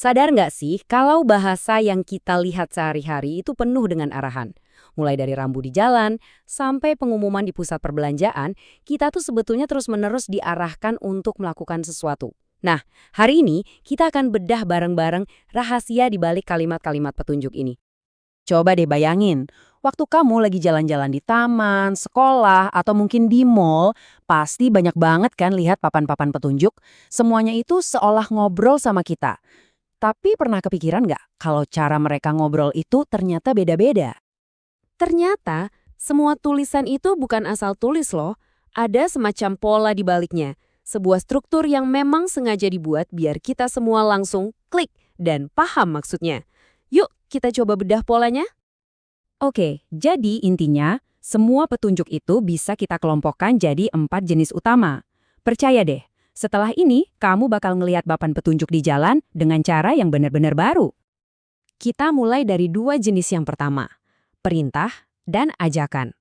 Sadar nggak sih kalau bahasa yang kita lihat sehari-hari itu penuh dengan arahan? Mulai dari rambu di jalan, sampai pengumuman di pusat perbelanjaan, kita tuh sebetulnya terus-menerus diarahkan untuk melakukan sesuatu. Nah, hari ini kita akan bedah bareng-bareng rahasia di balik kalimat-kalimat petunjuk ini. Coba deh bayangin, waktu kamu lagi jalan-jalan di taman, sekolah, atau mungkin di mall, pasti banyak banget kan lihat papan-papan petunjuk. Semuanya itu seolah ngobrol sama kita. Tapi pernah kepikiran nggak kalau cara mereka ngobrol itu ternyata beda-beda? Ternyata, semua tulisan itu bukan asal tulis loh. Ada semacam pola di baliknya. Sebuah struktur yang memang sengaja dibuat biar kita semua langsung klik dan paham maksudnya. Yuk, kita coba bedah polanya. Oke, jadi intinya, semua petunjuk itu bisa kita kelompokkan jadi 4 jenis utama. Percaya deh, setelah ini kamu bakal ngelihat papan petunjuk di jalan dengan cara yang benar-benar baru. Kita mulai dari 2 jenis yang pertama, perintah dan ajakan.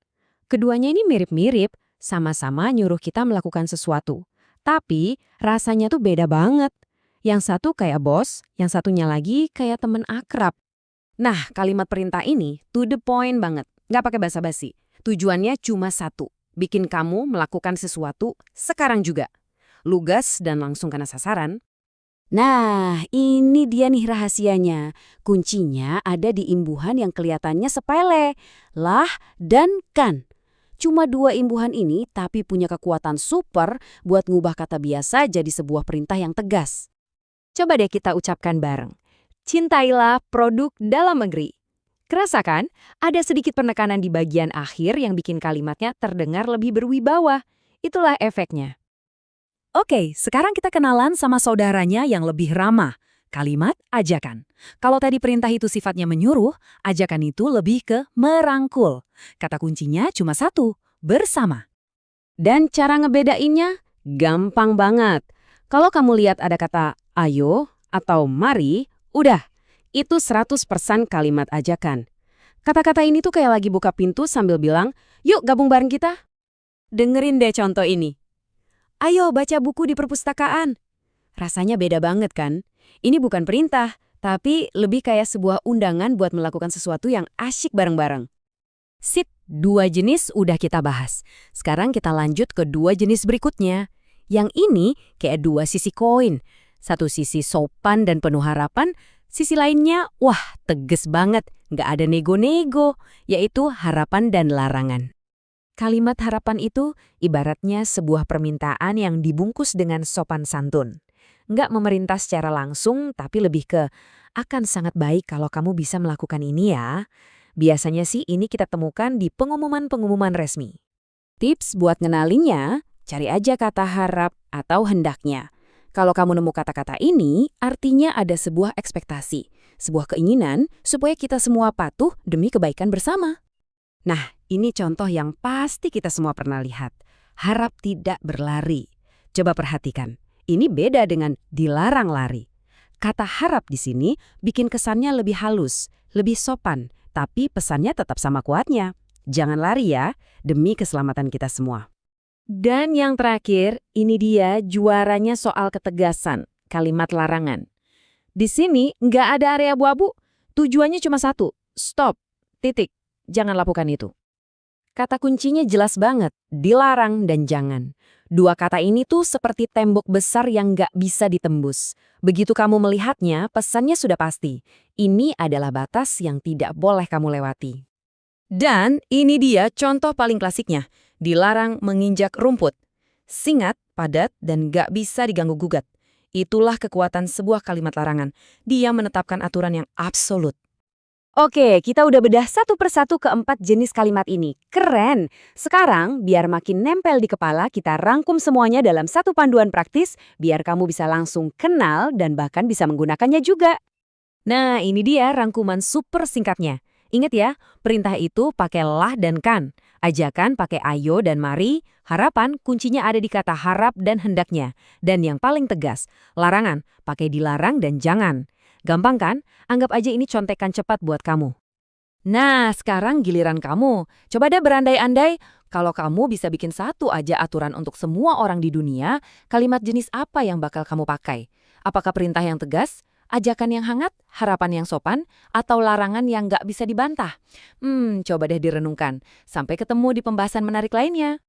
Keduanya ini mirip-mirip, sama-sama nyuruh kita melakukan sesuatu. Tapi rasanya tuh beda banget. Yang satu kayak bos, yang satunya lagi kayak temen akrab. Nah, kalimat perintah ini to the point banget. Nggak pakai basa-basi. Tujuannya cuma satu, bikin kamu melakukan sesuatu sekarang juga. Lugas dan langsung kena sasaran. Nah, ini dia nih rahasianya. Kuncinya ada di imbuhan yang kelihatannya sepele. Lah dan kan. Cuma 2 imbuhan ini tapi punya kekuatan super buat ngubah kata biasa jadi sebuah perintah yang tegas. Coba deh kita ucapkan bareng. Cintailah produk dalam negeri. Kerasa kan? Ada sedikit penekanan di bagian akhir yang bikin kalimatnya terdengar lebih berwibawa. Itulah efeknya. Oke, sekarang kita kenalan sama saudaranya yang lebih ramah. Kalimat ajakan. Kalau tadi perintah itu sifatnya menyuruh, ajakan itu lebih ke merangkul. Kata kuncinya cuma satu, bersama. Dan cara ngebedainnya gampang banget. Kalau kamu lihat ada kata ayo atau mari, udah, itu 100% kalimat ajakan. Kata-kata ini tuh kayak lagi buka pintu sambil bilang, yuk gabung bareng kita. Dengerin deh contoh ini. Ayo baca buku di perpustakaan. Rasanya beda banget kan? Ini bukan perintah, tapi lebih kayak sebuah undangan buat melakukan sesuatu yang asyik bareng-bareng. Sip, 2 jenis udah kita bahas. Sekarang kita lanjut ke 2 jenis berikutnya. Yang ini kayak 2 sisi koin. Satu sisi sopan dan penuh harapan, sisi lainnya, wah tegas banget, nggak ada nego-nego, yaitu harapan dan larangan. Kalimat harapan itu ibaratnya sebuah permintaan yang dibungkus dengan sopan santun. Nggak memerintah secara langsung, tapi lebih ke, akan sangat baik kalau kamu bisa melakukan ini ya. Biasanya sih ini kita temukan di pengumuman-pengumuman resmi. Tips buat ngenalinnya, cari aja kata harap atau hendaknya. Kalau kamu nemu kata-kata ini, artinya ada sebuah ekspektasi, sebuah keinginan supaya kita semua patuh demi kebaikan bersama. Nah, ini contoh yang pasti kita semua pernah lihat. Harap tidak berlari. Coba perhatikan, ini beda dengan dilarang lari. Kata harap di sini bikin kesannya lebih halus, lebih sopan, tapi pesannya tetap sama kuatnya. Jangan lari ya, demi keselamatan kita semua. Dan yang terakhir, ini dia juaranya soal ketegasan, kalimat larangan. Di sini nggak ada area abu-abu, tujuannya cuma satu, stop, titik, jangan lakukan itu. Kata kuncinya jelas banget, dilarang dan jangan. 2 kata ini tuh seperti tembok besar yang nggak bisa ditembus. Begitu kamu melihatnya, pesannya sudah pasti. Ini adalah batas yang tidak boleh kamu lewati. Dan ini dia contoh paling klasiknya. Dilarang menginjak rumput. Singkat, padat, dan gak bisa diganggu-gugat. Itulah kekuatan sebuah kalimat larangan. Dia menetapkan aturan yang absolut. Oke, kita udah bedah satu persatu ke-4 jenis kalimat ini. Keren! Sekarang, biar makin nempel di kepala, kita rangkum semuanya dalam satu panduan praktis, biar kamu bisa langsung kenal dan bahkan bisa menggunakannya juga. Nah, ini dia rangkuman super singkatnya. Ingat ya, perintah itu pakai lah dan kan. Ajakan pakai ayo dan mari. Harapan kuncinya ada di kata harap dan hendaknya. Dan yang paling tegas, larangan pakai dilarang dan jangan. Gampang kan? Anggap aja ini contekan cepat buat kamu. Nah, sekarang giliran kamu. Coba deh berandai-andai, kalau kamu bisa bikin satu aja aturan untuk semua orang di dunia, kalimat jenis apa yang bakal kamu pakai? Apakah perintah yang tegas? Ajakan yang hangat, harapan yang sopan, atau larangan yang nggak bisa dibantah? Coba deh direnungkan. Sampai ketemu di pembahasan menarik lainnya.